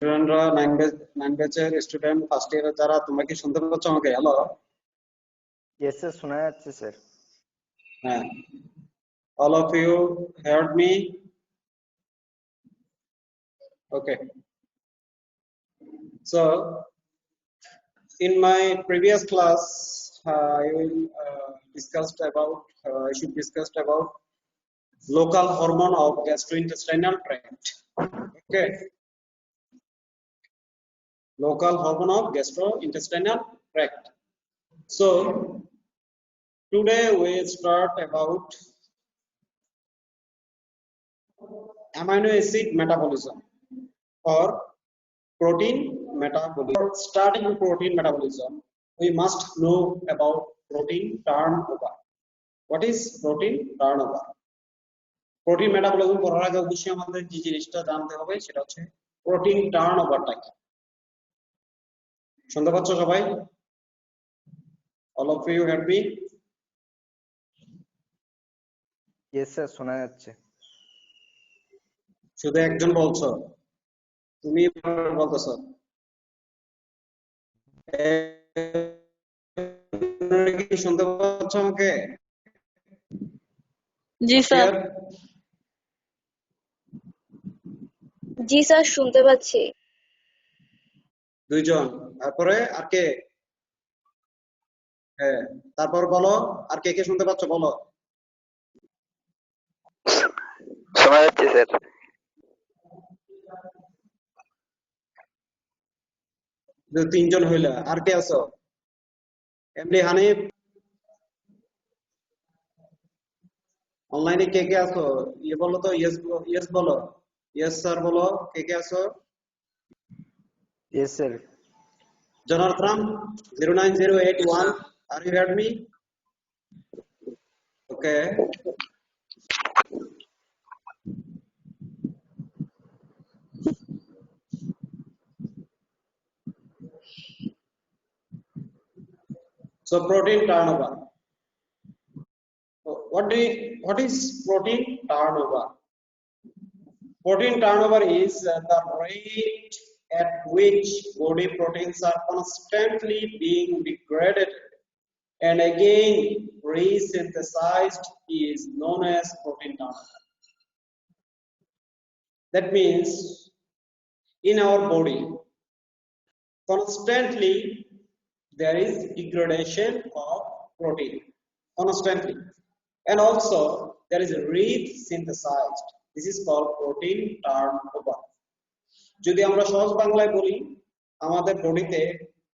স্টুডেন্টরা নাইন ব্যাচের student first ইয়ারের যারা, তোমরা কি শুনতে পাচ্ছ আমাকে? হ্যালো? Yes, sir, শোনা যাচ্ছে স্যার। হ্যাঁ, all of you heard me? Okay, so in my previous class I will I should discussed about local hormone of gastrointestinal tract. Okay, local hormone of gastrointestinal tract. So today we start about amino acid metabolism or protein metabolism. Starting with protein metabolism, we must know about protein turnover. What is protein turnover? Protein metabolism করার আগে অবশ্যই আমাদের যে জিনিসটা জানতে হবে সেটা হচ্ছে প্রোটিন টার্নওভারটা কি। শুনতে পাচ্ছ সবাই? all of you heard me? Yes, sir, শোনা যাচ্ছে। শুধু একজন বলছো, তুমি বলতেছ। কি শুনতে পাচ্ছ আমাকে? জি স্যার। জি স্যার, শুনতে পাচ্ছি। দুইজন। তারপরে আর কে? হ্যাঁ, তারপর বলো আর কে কে শুনতে পাচ্ছ বলো। শোনা যাচ্ছে স্যার। তিনজন হইলা, আর কে আছো? এমডি হানিফ, অনলাইনে কে কে আছো? ইয়ে বলো তো, ইয়েস বলো, ইয়েস স্যার বলো, কে কে আছো? Yes, sir. Jonathan 09081, are you heard me? Okay. So protein turnover. What is protein turnover? Protein turnover is the rate at which body proteins are constantly being degraded and again resynthesized is known as protein turnover. That means in our body constantly there is degradation of protein constantly, and also there is resynthesized. This is called protein turnover. যদি আমরা সহজ বাংলায় বলি, আমাদের বডিতে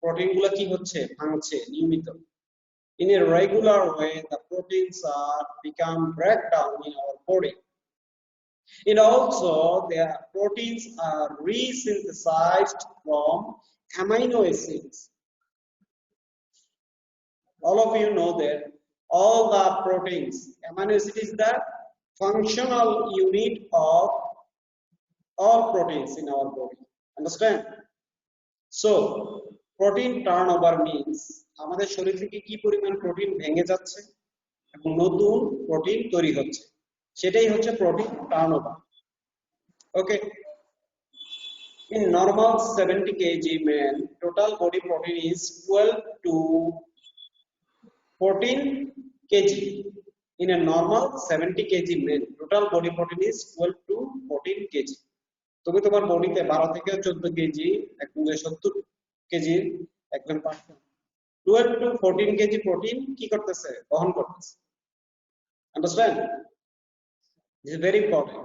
protein গুলো কি হচ্ছে? ভাঙছে নিয়মিত। In a regular way the proteins are become breakdown in our body. And also the proteins are resynthesized from amino acids. All of you know that all the proteins, amino acid is the functional unit of all proteins in our body. Understand? So protein turnover means আমাদের শরীর থেকে কি পরিমাণ protein ভেঙে যাচ্ছে এবং নতুন protein তৈরি হচ্ছে, সেটাই হচ্ছে protein turnover. Okay, in normal 70 kg man total body protein is 12 to 14 kg. In a normal 70 kg man total body protein is 12 to 14 kg. তুমি তোমার বডিতে 12 থেকে 14 কেজি, একদম 70 কেজি একজন পার্সন 12 to 14 কেজি প্রোটিন কি করতেছে? বহন করতেছে। Understand? This is very important.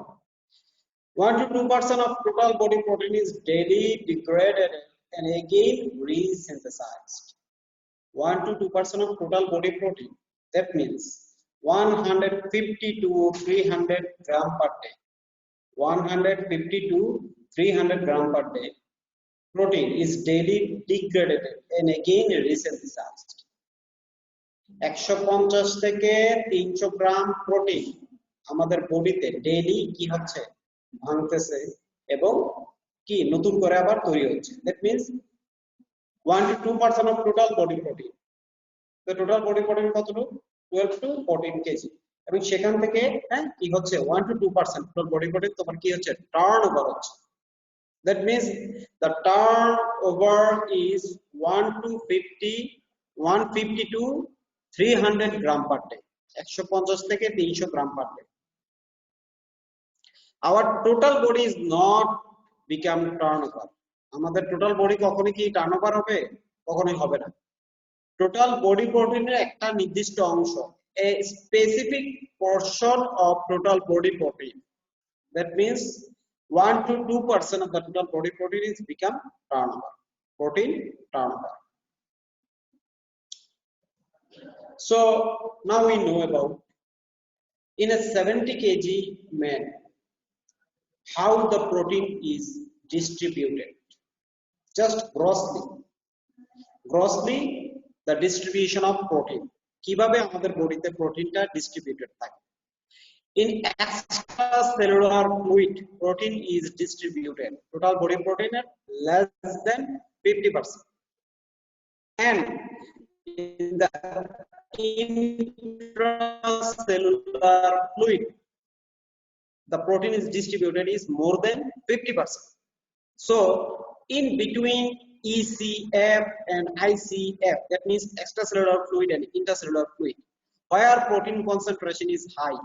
1 to 2% of total body protein is daily degraded and again resynthesized. 1 to 2% of total body protein. That means 150 to 300 gram per day. 150 to 300 gram per day protein is daily degraded and again resynthesized. 150 থেকে 300 gram protein আমাদের বডিতে daily কি হচ্ছে? ভাঙতেছে এবং কি নতুন করে আবার তৈরি হচ্ছে। That means 1 to 2% of total body protein. তো টোটাল বডি প্রোটিন কতটুকু? 12 to 14 কেজি। এবং সেখান থেকে কি হচ্ছে? 1 to 2% টোটাল বডি প্রোটিন তোমার কি হচ্ছে? টার্নওভার হচ্ছে। That means the turnover is 150 to 300 gram per day. 150 থেকে 300 গ্রাম per day. Our total body is not become turnover. আমাদের টোটাল বডি কখনোই কি টার্নওভার হবে? কখনোই হবে না। টোটাল বডি প্রোটিনের একটা নির্দিষ্ট অংশ, a specific portion of total body protein. That means 1 to 2% of the total body protein is become turnover. Protein turnover. So now we know about in a 70 kg man how the protein is distributed. Just grossly the distribution of protein. কিভাবে আমাদের বডিতে প্রোটিনটা distributed থাকে? In extracellular fluid, protein is distributed. Total body protein at less than 50%. And in the intracellular fluid, the protein is distributed is more than 50%. So in between ECF and ICF, that means extracellular fluid and intracellular fluid, where protein concentration is high.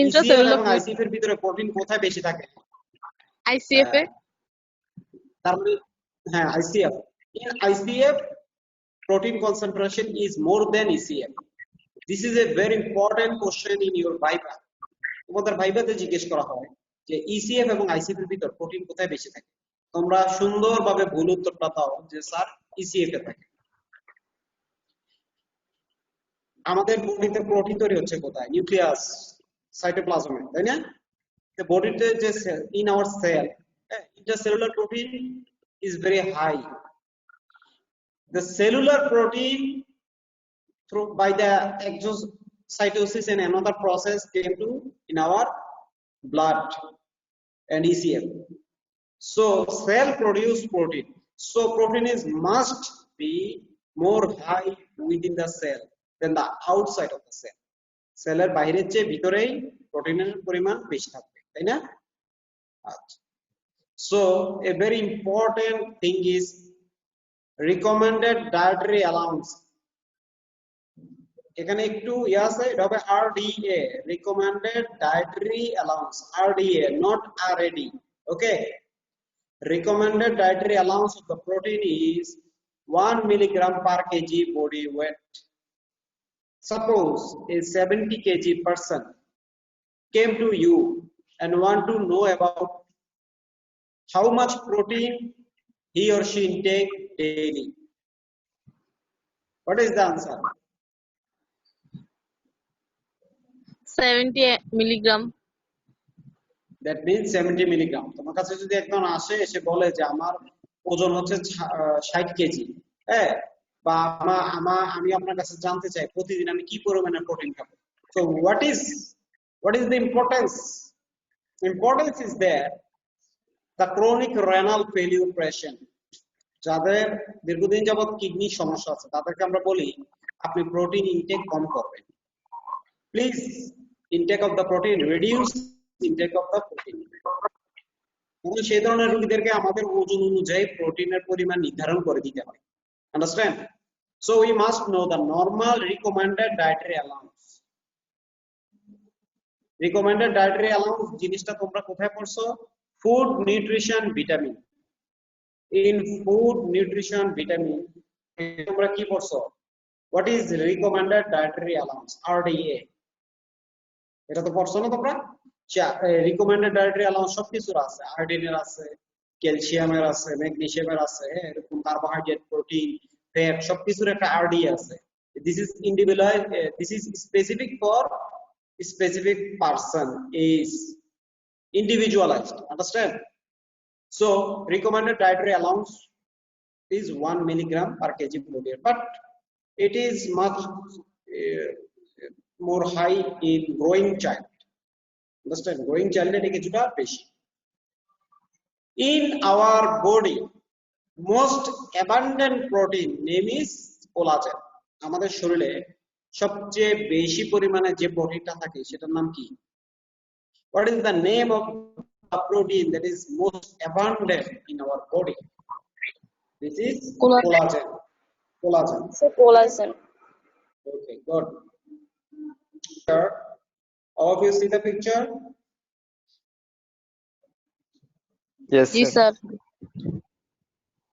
Intracellular fluid. ICF এর ভিতরে protein কোথায় বেশি থাকে? ICF এ? তার মানে হ্যাঁ ICF. In ICF protein concentration is more than ECF. This is a very important question in your viva. তোমাদের ভাইভাতে জিজ্ঞেস করা হয় যে ECF এবং ICF এর ভিতর প্রোটিন কোথায় বেশি থাকে? তোমরা সুন্দরভাবে ভুল উত্তরটা দাও যে স্যার ECF এ থাকে। আমাদের বডিতে প্রোটিন তৈরি হচ্ছে কোথায়? নিউক্লিয়াস, সাইটোপ্লাজমে, তাই না? The বডিতে যে in our cell, intercellular protein is very high. The cellular protein through by the exocytosis and another process came to in our blood and ECM. So cell produce protein. So protein is must be more high within the cell than the outside of the cell. সেলের বাইরের চেয়ে ভিতরেই প্রোটিনের পরিমাণ বেশি থাকবে, তাই না? আচ্ছা। So a very important thing is recommended dietary allowance. এখানে একটু আছে, এটা হবে RDA, recommended dietary allowance, RDA, not RAD. Okay, recommended dietary allowance of the protein is 1 milligram per kg body weight. Suppose a 70 kg person came to you and want to know about how much protein he or she intake daily. What is the answer? 70 milligram. That means 70 milligram. তোমার কাছে যদি একজন আসে এসে বলে যে আমার ওজন হচ্ছে 60 কেজি, হ্যাঁ, বা আমি আপনার কাছে জানতে চাই প্রতিদিন আমি কি পরিমাণে প্রোটিন খাবো। So what is the importance? Importance is there the chronic renal failure patient, যাদের দীর্ঘদিন যাবত কিডনি সমস্যা আছে তাদেরকে আমরা বলি আপনি প্রোটিন ইনটেক কম করবেন। Please intake of the protein, reduce intake of the protein. সেই ধরনের রোগীদেরকে আমাদের ওজন অনুযায়ী প্রোটিনের পরিমাণ নির্ধারণ করে দিতে হয়। Understand? So we must know the normal recommended dietary allowance. Recommended dietary allowance জিনিসটা তোমরা কোথায় পড়ছো? Food nutrition vitamin. In food nutrition vitamin তোমরা কি পড়ছো? What is recommended dietary allowance? RDA. এটা তো পড়ছো না তোমরা? রিকমেন্ডেড ডায়েটারি অ্যালাউন্স সবকিছুর আছে, আয়োডিনের আছে, ক্যালসিয়ামের আছে, ম্যাগনেসিয়ামের আছে, এরকম কার্বোহাইড্রেট, প্রোটিন, ফ্যাট সবকিছুর একটা আরডি আছে। This is individual, this is specific for specific person, is individualised. Understand? So recommended dietary allowance is 1 milligram per kg body weight, but it is much more high in growing child. Understand? Growing child এর কিছুটা বেশি। In our body most abundant protein name is collagen. আমাদের শরীরে সবচেয়ে বেশি পরিমাণে যে প্রোটিনটা থাকে সেটার নাম কি? What is the name of the protein that is most abundant in our body? This is Collagen. Collagen. So collagen. Okay, good. Here, all of you see the picture? Yes, G sir. Sir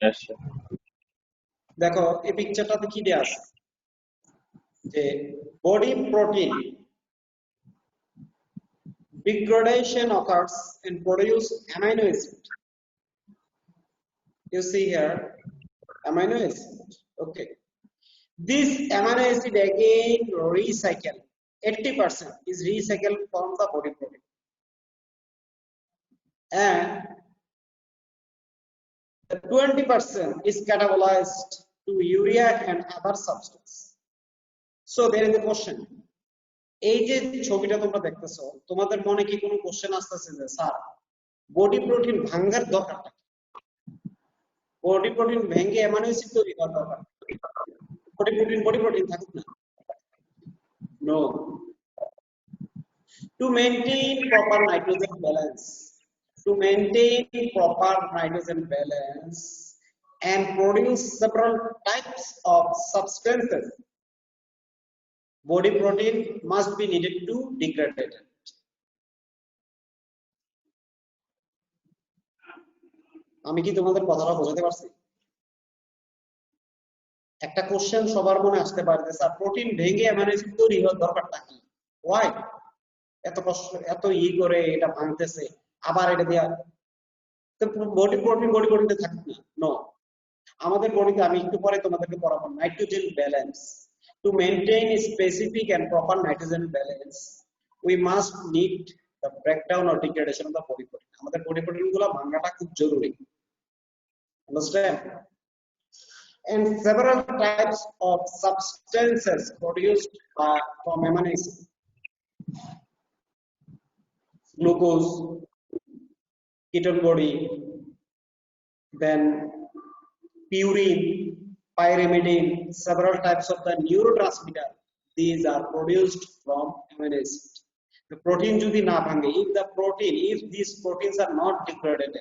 Yes, sir. দেখো এই পিকচারটাতে কি দেয়া আছে যে body protein degradation occurs and produce amino acid. You see here amino acid. Okay, this amino acid again recycle. 80% is recycled from the body protein, and the 20% is catabolized to urea and other substance. So there is a question. এই যে ছবিটা তোমরা দেখতেছো, তোমাদের মনে কি কোনো question আসতেছে যে স্যার বডি প্রোটিন ভাঙার দরকারটা কি? বডি প্রোটিন ভেঙে অ্যামাইনো অ্যাসিড তৈরি করার দরকার। বডি প্রোটিন থাকুক না। No. To maintain proper nitrogen balance, and produce several types of substances, body protein must be needed to degrade it. আমি কি তোমাদের কথাটা বোঝাতে পারছি? একটা কোশ্চেন সবার মনে আসতে পারে যে স্যার প্রোটিন ভেঙে অ্যামাইনো অ্যাসিড তৈরি হওয়ার দরকারটা কি? ওয়াই এত কষ্ট এত করে এটা ভাঙতেছে আবার এটা দেয়া বডি প্রোটিনটা থাকে না। নো, আমাদের বডিতে আমি একটু পরে তোমাদেরকে পড়াবো nitrogen balance. To maintain a specific and proper nitrogen balance, we must need the breakdown or degradation of the body protein. আমাদের body protein গুলো ভাঙাটা খুব জরুরি। Understand? And several types of substances produced from amino acids. Glucose, ketone body, then purine, pyrimidine, several types of the neurotransmitter. These are produced from amino acid. The protein jodi na bhange, if these proteins are not degraded,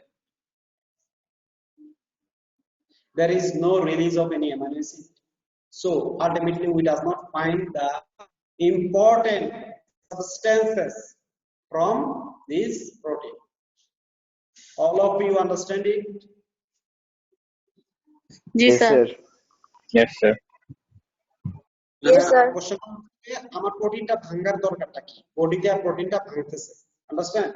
there is no release of any amino acid. So ultimately we does not find the important substances from this protein. All of you understand it? G Yes, sir sir. Yes, sir. Yes, sir. Question আমার প্রোটিনটা ভাঙার দরকারটা কি? বডিতে প্রোটিনটা ভাঙতেছে। Understand?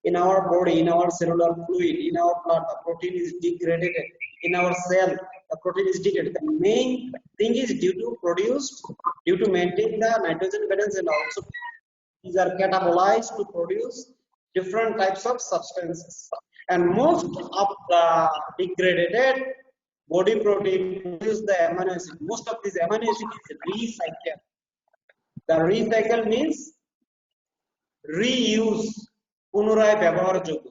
In our body, in our cellular fluid, in our blood, the protein is degraded. In our cell, the protein is degraded. The main thing is due to maintain the nitrogen balance, and also these are catabolized to produce different types of substances. And most of the degraded body protein produce the amino acid. Most of this amino acid is recycled. The recycle means reuse, পুনরায় ব্যবহারযোগ্য।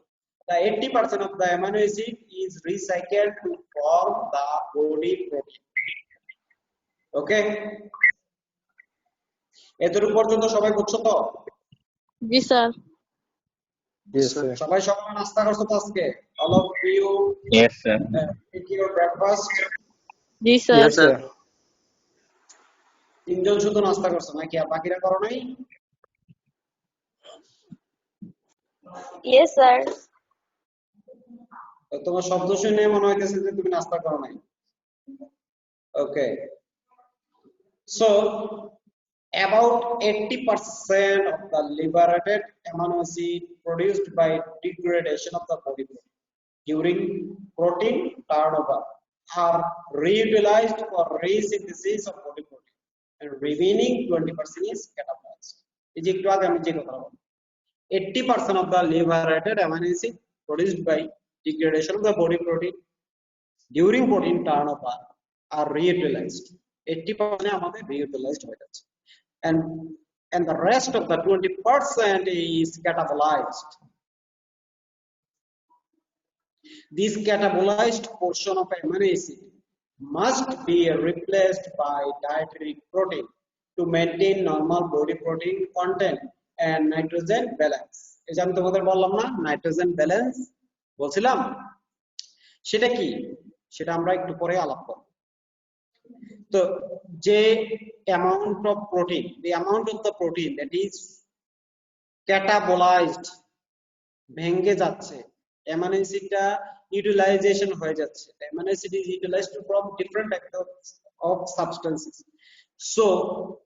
The 80% of the amino acid is recycled to form the body protein. Okay? এতটুকু পর্যন্ত সবাই বুঝছো তো? জি sir Yes, sir. সবাই সকালে নাস্তা করছো তো আজকে? All of you Yes, sir. take your breakfast. G sir Yes, sir. তিনজন শুধু নাস্তা করছো নাকি আর বাকিরা করো নাই? Yes, sir. তোমার শব্দ শুনে মনে হইতেছে যে তুমি নাস্তা করো নাই। Okay. So about 80% of the liberated amino acid produced by degradation of the body protein during protein turnover are reutilized for resynthesis of body protein, and remaining 20% is catabolized. এই যে একটু আগে আমি যে কথা বললাম 80% of the liberated amino acid produced by degradation of the body protein during protein turnover are reutilized. 80% আমাদের reutilized হয়ে যাচ্ছে, and the rest of the 20% is catabolized. This catabolized portion of amino acid must be replaced by dietary protein to maintain normal body protein content and nitrogen balance. এই যে আমি তোমাদের বললাম না nitrogen balance বলছিলাম, সেটা কি সেটা আমরা একটু পরে আলাপ করব। তো যে amount of protein, the amount of the protein that is catabolized, ভেঙে যাচ্ছে, অ্যামাইনো অ্যাসিডটা ইউটিলাইজেশন হয়ে যাচ্ছে, amino acid is utilized from different types of substances. So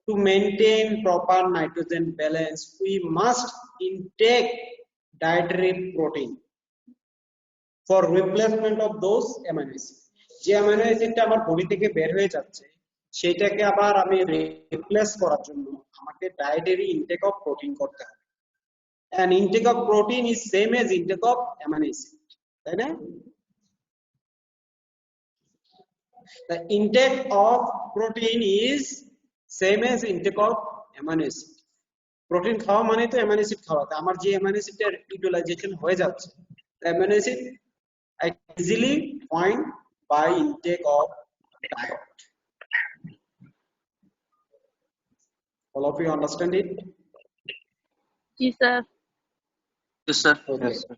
to maintain proper nitrogen balance we must intake dietary protein for replacement of those amino acids. যে amino অ্যাসিডটা আমার body থেকে বের হয়ে যাচ্ছে সেটাকে আবার আমি রিপ্লেস করার জন্য আমাকে ডায়েটারি ইনটেক অফ প্রোটিন করতে হবে। and intake of protein is same as intake of amino acid, তাই না? the intake of protein is same as intake of amino acid. Protein খাওয়া মানে তো অ্যামাইনো অ্যাসিড খাওয়া। আমার যে অ্যামাইনো অ্যাসিডের ইউটিলাইজেশন হয়ে যাচ্ছে, amino acid I easily find by intake of diet. All of you understand it? जी sir. Yes, sir. Okay. Yes, sir.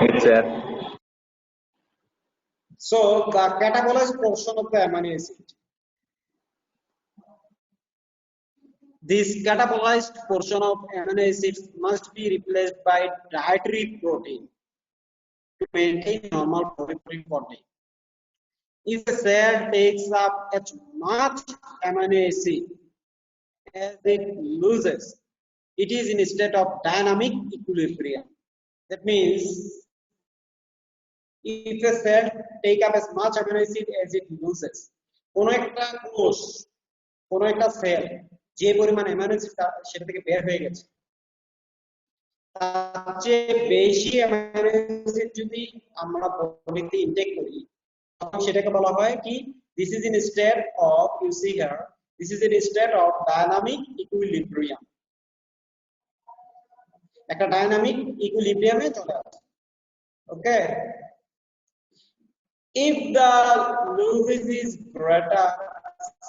Yes, sir. So the catabolized portion of the amino acid. This catabolized portion of amino acids must be replaced by dietary protein to maintain normal body content. If a cell takes up as much amino acid as it loses, it is in a state of dynamic equilibrium. That means if a cell take up as much amino acid as it loses, কোনো একটা কোষ, কোনো একটা sell যে পরিমাণ amino acid সেটা থেকে বের হয়ে গেছে, তার চেয়ে বেশি অ্যামাইনো অ্যাসিড যদি আমরা বডিতে ইনটেক করি তখন সেটাকে বলা হয় কি, this is in a state of, you see here, this is in a state of dynamic equilibrium. একটা ডাইনামিক ইকুইলিব্রিয়ামে চলে আসে। ওকে, if the losses is greater,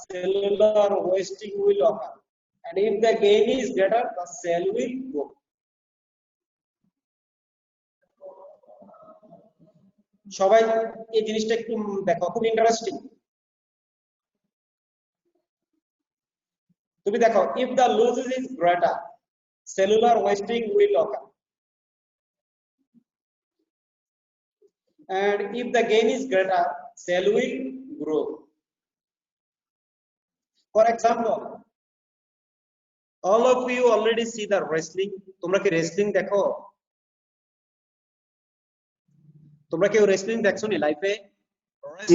cellular wasting will occur, and if the gain is greater, the cell will grow. সবাই এই জিনিসটা একটু দেখো, খুব interesting. তুমি দেখো, if the losses is greater, cellular wasting will occur, and if the gain is greater, cell will grow. For example, all of you already see the wrestling. তোমরা কি wrestling দেখো? তোমরা কেউ wrestling দেখছো নি লাইফে?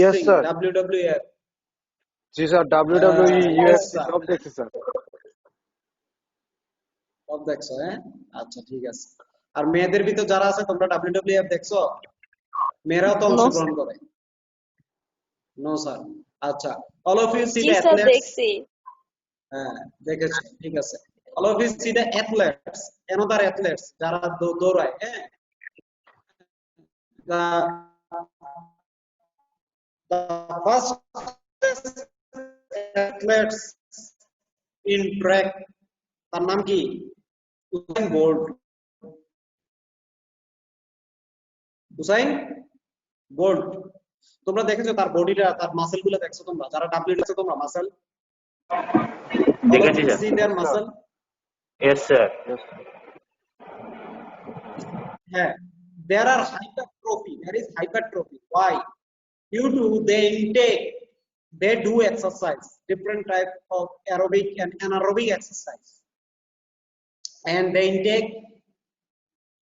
Yes, sir. WWF. জি sir, WWE, Yes, UFC sir. সব দেখছি স্যার। সব দেখছো, হ্যাঁ? আচ্ছা, ঠিক আছে। আর মেয়েদের ভিতর যারা আছে তোমরা WWF দেখছো? মেয়েরাও তো অংশগ্রহণ করে। No sir. আচ্ছা, all of you see জি the স্যার athletes. দেখছি। হ্যাঁ, দেখেছো, ঠিক আছে। all of you see the athletes, another athletes যারা দৌড়ায়, হ্যাঁ? the first athletes in track, তার নাম কি? Usain Bolt. Usain Bolt. তোমরা দেখেছো তার বডিটা, তার মাসেল গুলো দেখছো তোমরা যারা ডাব্লিউ দেখছো তোমরা মাসেল দেখেছি sir. see their muscle? Yes, sir. Yeah, there are hypertrophy. There is hypertrophy. Why? Due to they do exercise, different type of aerobic and anaerobic exercise, and they intake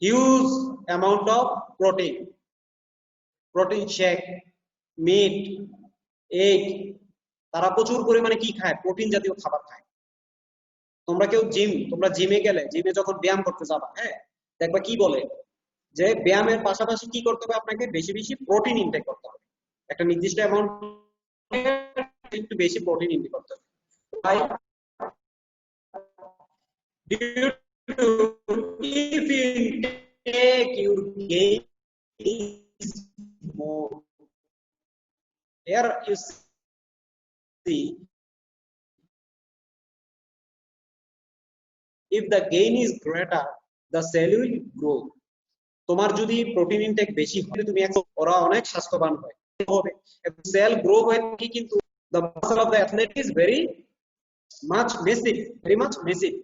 huge amount of protein shake, meat, egg. তারা প্রচুর পরিমাণে কি খায়? Protein জাতীয় খাবার খায়। তোমরা জিমে গেলে, জিমে যখন ব্যায়াম করতে যাবা, হ্যাঁ, দেখবা কি বলে যে ব্যায়ামের পাশাপাশি কি করতে হবে, আপনাকে বেশি বেশি প্রোটিন ইনটেক করতে হবে, একটা নির্দিষ্ট অ্যামাউন্ট একটু বেশি প্রোটিন ইনটেক করতে হবে। If you take your gain is more, here you see, if the gain is greater, the cell will grow. তোমার যদি প্রোটিন ইনটেক বেশি হয় তুমি ওরা অনেক স্বাস্থ্যবান হয় হবে সেল গ্রো হয় কি কিন্তু the muscle of the athlete is very much massive.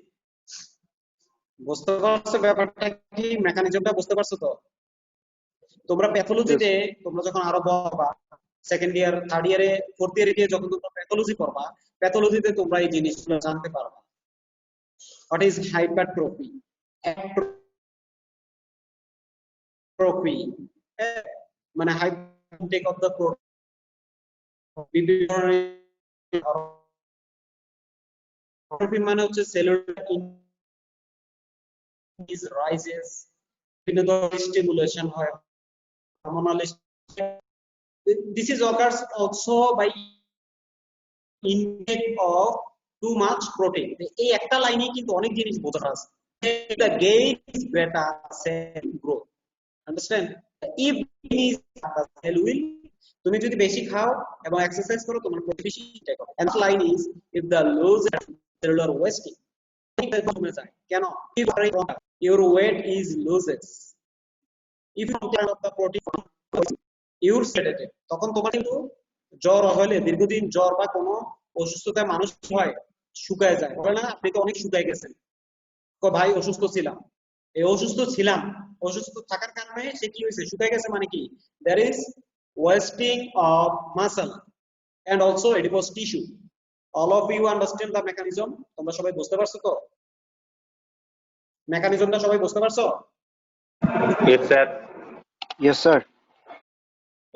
বুঝতে পারছো ব্যাপারটা কি, মেকানিজমটা বুঝতে পারছো তো? তোমরা প্যাথোলজিতে তোমরা যখন আরো পড়বা সেকেন্ড ইয়ার থার্ড ইয়ারে ফোর্থ ইয়ারে গিয়ে যখন তোমরা প্যাথোলজি পড়বা প্যাথোলজিতে তোমরা এই জিনিসগুলো জানতে পারবা। হোয়াট ইজ হাইপারট্রফি, অ্যাট্রফি, মানে হাইপারটেক অফ দ্য প্রোটিন মানে হচ্ছে সেলুলার ইনক্রিজ রাইজেস, বিভিন্ন ধরনের স্টিমুলেশন হয়, hormonal. This is occurs also by intake of too much protein. এই একটা লাইনে কিন্তু অনেক জিনিস বোঝানো আছে। The gain is better cell growth. Understand? If is the cell will, তুমি যদি বেশি খাও এবং এক্সারসাইজ করো তোমার প্রোটিন বেশি ইনটেক হবে। And the line is if the lose cellular wasting. কমে যায় কেন? If your weight is loses. If you of the protein your sedated, তখন তোমার কিন্তু জ্বর হলে দীর্ঘদিন জ্বর বা কোনো অসুস্থতায় মানুষ হয় শুকায় যায়, বলে না আপনি তো অনেক শুকায় গেছেন, ভাই অসুস্থ ছিলাম, এই অসুস্থ ছিলাম, অসুস্থ থাকার কারণে সে কি হয়েছে শুকায় গেছে, মানে কি there is wasting of muscle and also adipose tissue. All of you understand the mechanism? তোমরা সবাই বুঝতে পারছো তো মেকানিজমটা? সবাই বুঝতে পারছো? Yes, sir. Yes, sir.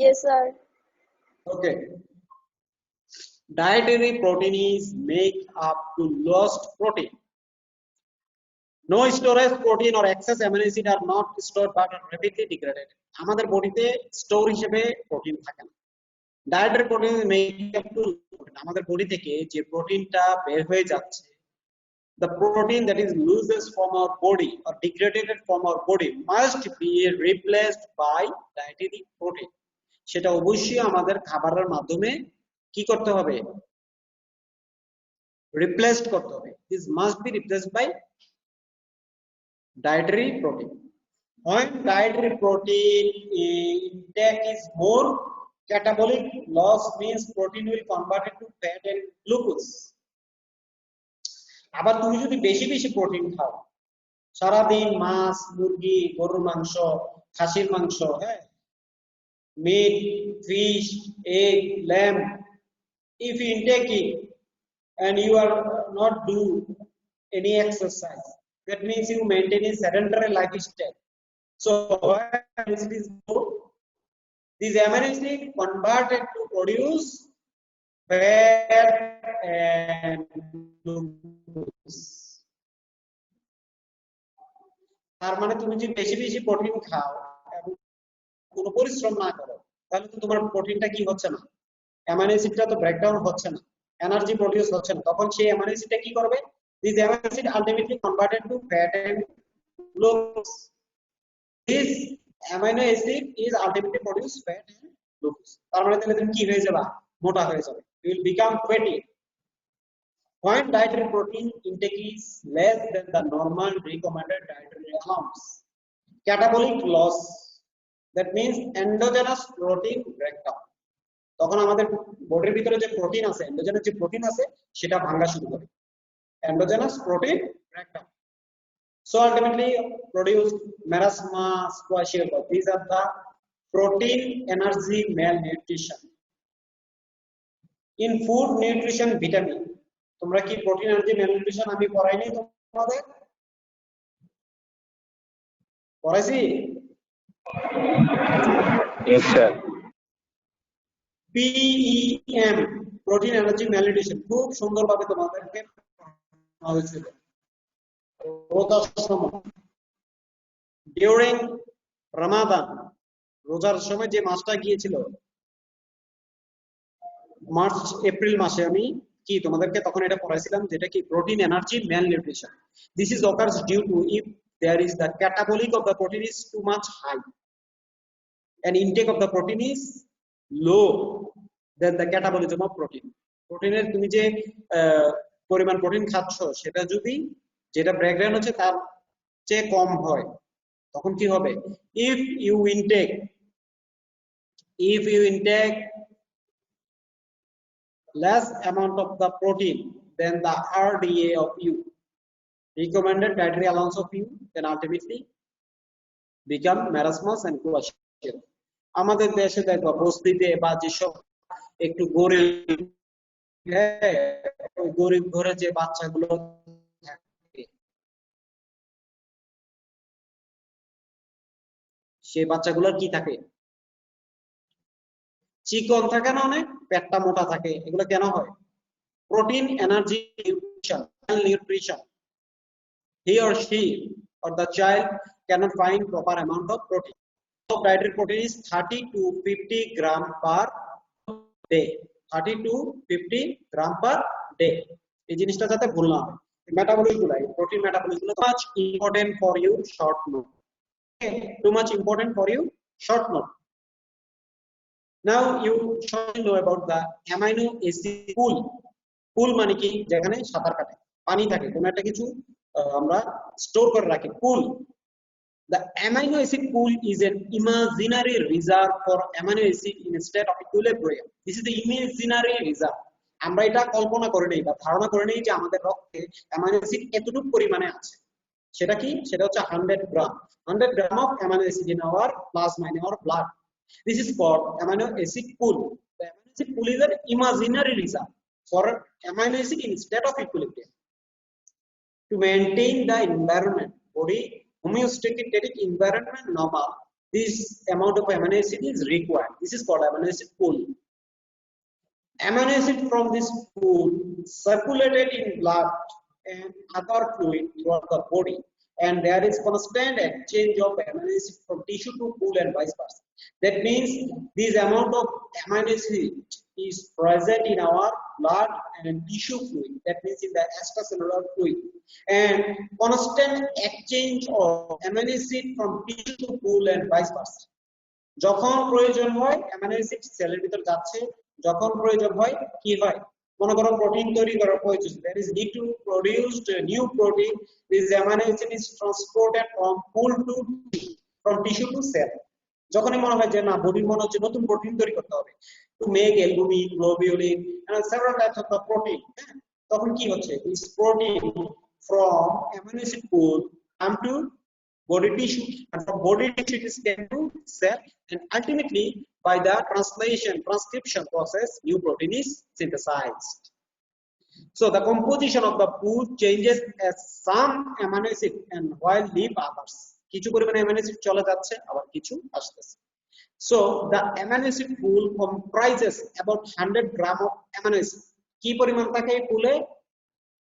Yes, sir. Okay. Dietary protein is make up to lost protein. No storage protein or excess amino acid are not stored but are rapidly degraded. আমাদের বডিতে স্টোর হিসেবে প্রোটিন থাকে না। Dietary protein make up to, আমাদের body থেকে যে প্রোটিনটা বের হয়ে যাচ্ছে, the protein that is loses from our body or degraded from our body must be replaced by dietary protein. সেটা অবশ্যই আমাদের খাবারের মাধ্যমে কি করতে হবে? রিপ্লেসড করতে হবে। This must be replaced by dietary protein. When dietary protein intake is more, catabolic loss means protein will convert it to fat and glucose. আবার তুমি যদি বেশি বেশি প্রোটিন খাও, সারাদিন মাছ, মুরগি, গরুর মাংস, খাসির মাংস, হ্যাঁ, meat, fish, egg, lamb, if you intake it and you are not do any exercise, that means you maintain a sedentary lifestyle. So when it is good, these amino acids converted to produce fat and glucose. তার মানে তুমি যদি বেশি বেশি protein খাও এবং কোনো পরিশ্রম না করো তাহলে তো তোমার প্রোটিনটা কি হচ্ছে না, অ্যামাইনো অ্যাসিডটা তো ব্রেকডাউন হচ্ছে না, এনার্জি প্রোডিউস হচ্ছে না, তখন সেই অ্যামাইনো অ্যাসিডটা কি করবে? This amino acid ultimately converted to fat and glucose. This amino acid is ultimately produce fat and glucose. তার মানে তাহলে তুমি কি হয়ে যাবে? মোটা হয়ে যাবে, you will become fatty. When dietary protein intake is less than the normal recommended dietary amounts, catabolic loss, that means endogenous protein breakdown, তখন আমাদের বডির ভিতরে যে প্রোটিন আছে, এন্ডোজেনাস যে প্রোটিন আছে সেটা ভাঙা শুরু করে, endogenous protein breakdown. So ultimately produce marasmus, kwashiorkor. These are the protein energy malnutrition. In food nutrition vitamin, তোমরা কি প্রোটিন এনার্জি malnutrition আমি পড়াইনি তোমাদের? পড়াইছি? Yes, sir. PEM, protein energy malnutrition, খুব সুন্দরভাবে তোমাদেরকে হয়েছিল রোজার সময়, ডিউরিং রমাদান, রোজার সময় যে মাসটা গিয়েছিল মার্চ এপ্রিল মাসে, আমি কি তোমাদেরকে তখন এটা পড়াইছিলাম যেটা কি protein energy malnutrition. This is occurs due to if there is the catabolic of the protein is too much high and intake of the protein is low than the catabolism of protein. প্রোটিনের তুমি যে পরিমাণ protein খাচ্ছ সেটা যদি যেটা breakdown হচ্ছে তার চেয়ে কম হয় তখন কি হবে? if you intake less amount of the protein than the RDA of you, recommended dietary allowance of you, then ultimately become marasmus and kwashiorkor. আমাদের দেশে দেখো বস্তিতে বা যেসব একটু গরিব ঘরে যে বাচ্চাগুলো থাকে সেই বাচ্চাগুলোর কি থাকে? চিকন থাকে না, অনেক পেটটা মোটা থাকে। এগুলো কেন হয়? Protein, energy, nutrition. He or she or the child cannot find proper amount of protein. So dietary protein is 30 to 50 gram per day. 30 to 50 gram per day. এই জিনিসটা যাতে ভুল না হয়। মেটাবলিক গুলো, প্রোটিন মেটাবলিক গুলো much important for you short note. Okay, too much important for you short note. Now you should know about the amino acid pool. Pool মানে কি? যেখানে সাঁতার কাটে, পানি থাকে, কোনো একটা কিছু আমরা স্টোর করে রাখি। Pool. The amino acid pool is an imaginary reserve for amino acid in a state of equilibrium. This is the imaginary reserve. আমরা এটা কল্পনা করে নেই বা ধারণা করে নেই যে আমাদের রক্তে অ্যামাইনো অ্যাসিড এতটুকু পরিমাণে আছে। সেটা কি? সেটা হচ্ছে 100 গ্রাম। 100 গ্রাম of amino acid in our plasma, in our blood. This is called amino acid pool. The amino acid pool is an imaginary reserve for amino acid in state of equilibrium. To maintain the environment, body homeostatic environment normal, this amount of amino acid is required. This is called amino acid pool. Amino acid from this pool circulated in blood and other fluid throughout the body, and there is constant exchange of amino acid from tissue to pool and vice versa. That means this amount of amino acid is present in our blood and tissue fluid, that means in the extracellular fluid, and constant exchange of amino acid from tissue to pool and vice versa. যখন প্রয়োজন হয় amino acid সেলের ভিতর যাচ্ছে, যখন প্রয়োজন হয় কি হয়? মনে করো প্রোটিন তৈরি করার প্রয়োজন, there is need to produce new protein. This amino acid is transported from pool to from tissue to cell. যখনই মনে হয় যে না, বডির মনে হচ্ছে নতুন প্রোটিন তৈরি করতে হবে, to make albumin, globulin and several types of the protein, তখন কি হচ্ছে? This protein from amino acid pool come to body tissue, and from body tissue it is taken to cell, and ultimately by the transcription process new protein is synthesized. So the composition of the pool changes as some amino acid and while leave others. কিছু পরিমাণে amino acid চলে যাচ্ছে, আবার কিছু আসতেছে। So the amino acid pool comprises about 100 gram of amino acid. কি পরিমাণ থাকে এই পুলে?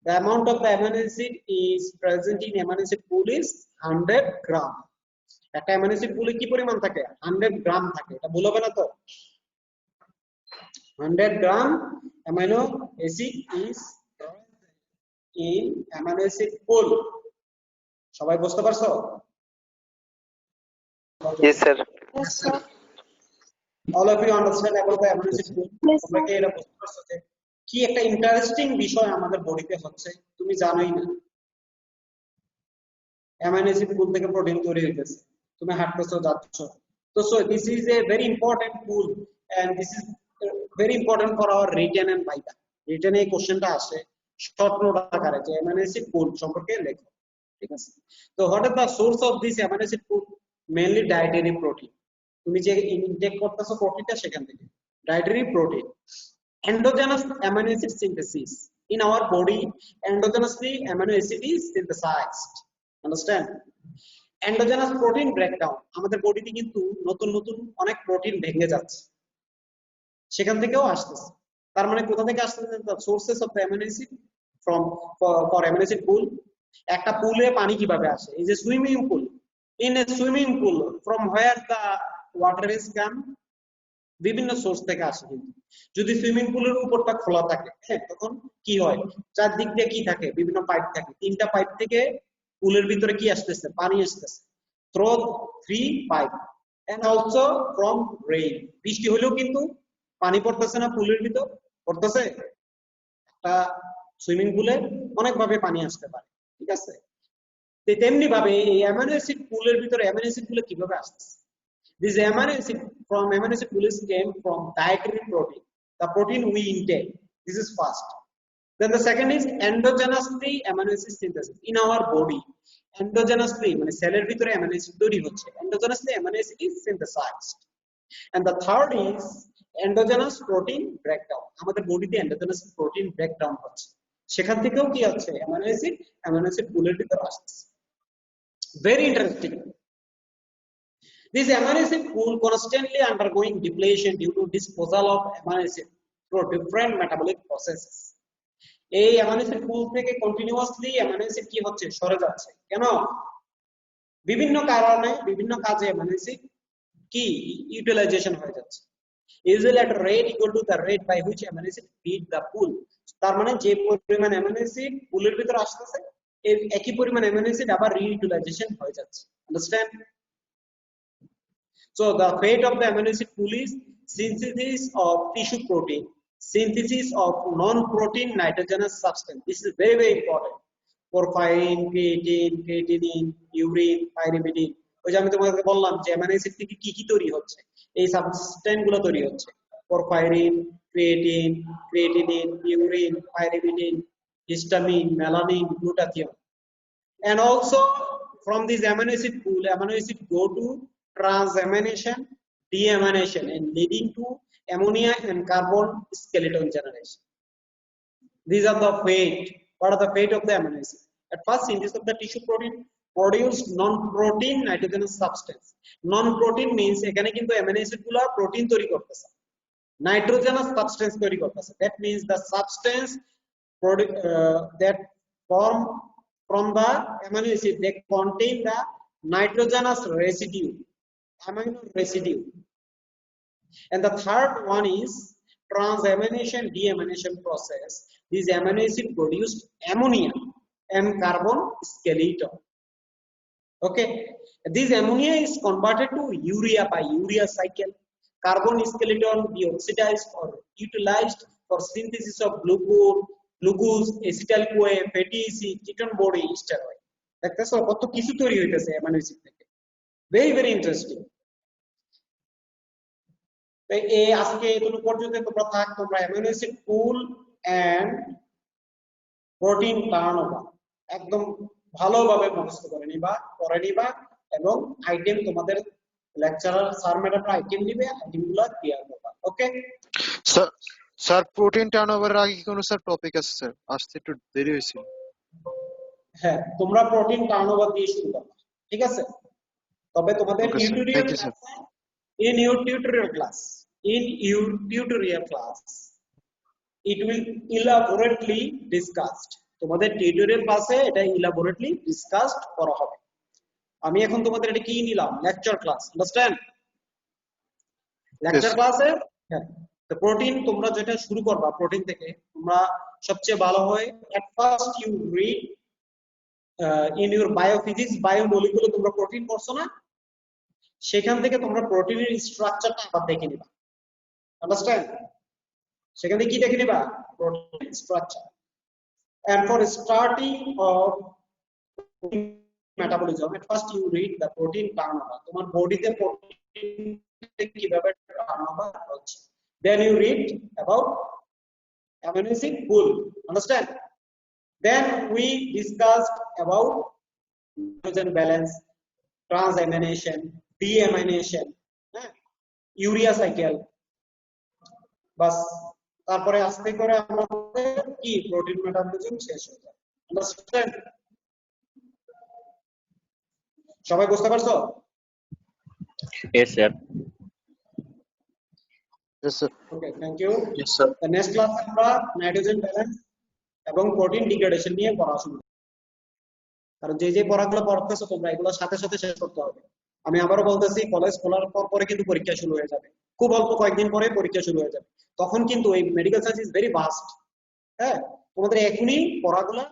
The amount of the amino acid is present in amino acid pool is 100 gram. একটা amino acid pool কি পরিমাণ থাকে? 100 গ্রাম থাকে। এটা ভুল হবে না তো? 100 gram amino acid is in amino acid pool. সবাই বুঝতে পারছো? Yes, sir. Yes, sir. All of you understand about the amino acid pool? Yes, sir. তোমরা কি এটা বুঝতে পারছো যে কি একটা ইন্টারেস্টিং বিষয় আমাদের বডিতে হচ্ছে? তুমি জানোই না অ্যামাইনো অ্যাসিড পুল থেকে প্রোটিন তৈরি হইতেছে, তুমি হাঁটতেছো, যাচ্ছ। তো so this is a very important pool, and this is very important for our written and viva. রিটেনে এই কোশ্চেনটা আসে শর্ট নোট আকারে যে অ্যামাইনো অ্যাসিড পুল সম্পর্কে লেখো, ঠিক আছে? তো what are the source of this amino acid pool? Mainly dietary protein. তুমি যে ইনটেক করতেছো প্রোটিনটা, সেখান থেকে dietary protein. Endogenous amino acid synthesis. In our body, endogenously amino acid is synthesized. Understand? Endogenous protein breakdown. আমাদের বডিতে কিন্তু নতুন নতুন অনেক প্রোটিন ভেঙে যাচ্ছে, সেখান থেকেও আসতেছে। তার মানে কোথা থেকে আসতেছে? The sources of the amino acid from for amino acid pool. একটা পুলে পানি কিভাবে আসে? এই যে swimming pool, in a swimming pool from where the water is come, বিভিন্ন সোর্স থেকে আসে। কিন্তু যদি সুইমিং পুলের উপরটা খোলা থাকে, হ্যাঁ, তখন কি হয়? চারদিক দিয়ে কি থাকে? বিভিন্ন পাইপ থাকে। 3টা পাইপ থেকে পুলের ভিতরে কি আসতেছে? পানি আসতেছে। Through 3 pipe and also from rain. বৃষ্টি হলেও কিন্তু পানি পড়তেছে না পুলের ভিতর? পড়তেছে। একটা সুইমিং পুলে অনেক ভাবে পানি আসতে পারে, ঠিক আছে? তেমনি ভাবে এই অ্যামাইনো অ্যাসিড পুলের ভিতরে অ্যামাইনো অ্যাসিড গুলো কিভাবে আসছে? This amino acid from amino acid pools came from dietary protein, the protein we intake. This is first. Then the second is endogenously amino acid synthesis in our body. Endogenously মানে সেলের ভিতরে amino acid তৈরি হচ্ছে, endogenously amino acid is synthesized. And the third is endogenous protein breakdown. আমাদের বডিতে endogenous protein breakdown হচ্ছে, সেখান থেকেও কি হচ্ছে amino acid পুলের ভিতরে আসছে। Very interesting. This amino acid pool constantly undergoing depletion due to disposal of amino acid through different metabolic processes. এই amino acid pool থেকে continuously amino acid কি হচ্ছে সরে যাচ্ছে, কেন? বিভিন্ন কারণে বিভিন্ন কাজে amino acid কি ইউটিলাইজেশন হয়ে যাচ্ছে। Usually at a rate equal to the rate by which amino acid feed the pool. তার মানে যে পরিমাণ amino acid পুলের ভিতরে আসতেছে এই একই পরিমাণ amino acid আবার রিইউটিলাইজেশন হয়ে যাচ্ছে। Understand? So the fate of the amino acid pool is synthesis of tissue protein, synthesis of non-protein nitrogenous substance. This is very, very important. Porphyrin, creatinine, urine, pyrimidine. ওই যে আমি তোমাকে বললাম যে amino acid থেকে কি কি তৈরি হচ্ছে, এই সাবস্টেন্স গুলো তৈরি হচ্ছে porphyrin, creatinine, urine, pyrimidine, histamine, melanin, glutathione. And also from this amino acid pool, amino acid go to transamination, deamination, and leading to ammonia and carbon skeleton generation. These are the fate. What are the fate of the amino acid? At first, synthesis of the tissue protein produced non-protein nitrogenous substance. Non-protein means এখানে কিন্তু amino acid গুলো protein তৈরি করতেছে, nitrogenous substance তৈরি করতেছে. That means the substance that form from the amino acid, they contain the nitrogenous residue, amino residue. And the third one is transamination deamination process. This amino acid produced ammonia and carbon skeleton. Okay, this ammonia is converted to urea by urea cycle. Carbon skeleton be oxidized or utilized for synthesis of glucose, acetyl CoA, fatty acid, ketone body, steroid. দেখতেছো কত কিছু তৈরি হইতেছে amino acid থেকে। Very, very interesting. এই আজকে এতটুকু পর্যন্ত তোমরা তোমরা amino acid pool and protein turnover একদম ভালোভাবে মুখস্থ করে নিবা এবং আইটেম তোমাদের লেকচারার স্যার ম্যাডামরা আইটেম দিবে, আইটেমগুলো ক্লিয়ার করবা। ওকে স্যার প্রোটিন টার্নওভারের আগে কি কোনো স্যার টপিক আছে স্যার? আসতে একটু দেরি হয়েছিল। হ্যাঁ, তোমরা প্রোটিন টার্নওভার দিয়ে শুরু করবা, ঠিক আছে? তবে তোমাদের tutorial in your tutorial class it will elaborately discussed. তোমাদের টিউটোরিয়াল ক্লাসে এটা elaborately discussed করা হবে। আমি এখন তোমাদের এটা কি নিলাম, লেকচার ক্লাস। আন্ডারস্ট্যান্ড? লেকচার ক্লাসে হ্যাঁ, তো প্রোটিন তোমরা যেটা শুরু করবা প্রোটিন থেকে, তোমরা সবচেয়ে ভালো হয় at first you read in your biophysics বায়োমলিকুলে তোমরা প্রোটিন পড়ছো না, সেখান থেকে তোমরা প্রোটিনের স্ট্রাকচারটা আবার দেখে নিবা। আন্ডারস্ট্যান্ড? সেখান থেকে কি দেখে নিবা? Protein structure. And for starting of metabolism, at first you read the protein turnover. তোমার বডিতে প্রোটিন কিভাবে টার্নওভার হচ্ছে, then you read about amino acid pool. Understand? Then we discussed about nitrogen balance, transamination, deamination, urea cycle. বাস, তারপরে আস্তে করে আমাদের কি protein metabolism শেষ হয়ে যায়। আন্ডারস্ট্যান্ড? সবাই বুঝতে পারছো? Yes, sir. Yes sir. Okay, thank you. Yes sir. Next ক্লাসে আমরা নাইট্রোজেন ব্যালেন্স এবং প্রোটিন ডিগ্রেডেশন নিয়ে পড়াশোনা করব। কারণ যে যে পড়াগুলো পড়তেছো তোমরা এগুলোর সাথে সাথে শেষ করতে হবে। আমি আবারও বলতেছি, কলেজ খোলার পরে কিন্তু পরীক্ষা শুরু হয়ে যাবে, খুব অল্প কয়েকদিন পরে পরীক্ষা শুরু হয়ে যাবে। তখন কিন্তু এই medical science is very vast. হ্যাঁ, তোমাদের এখনই পড়াগুলো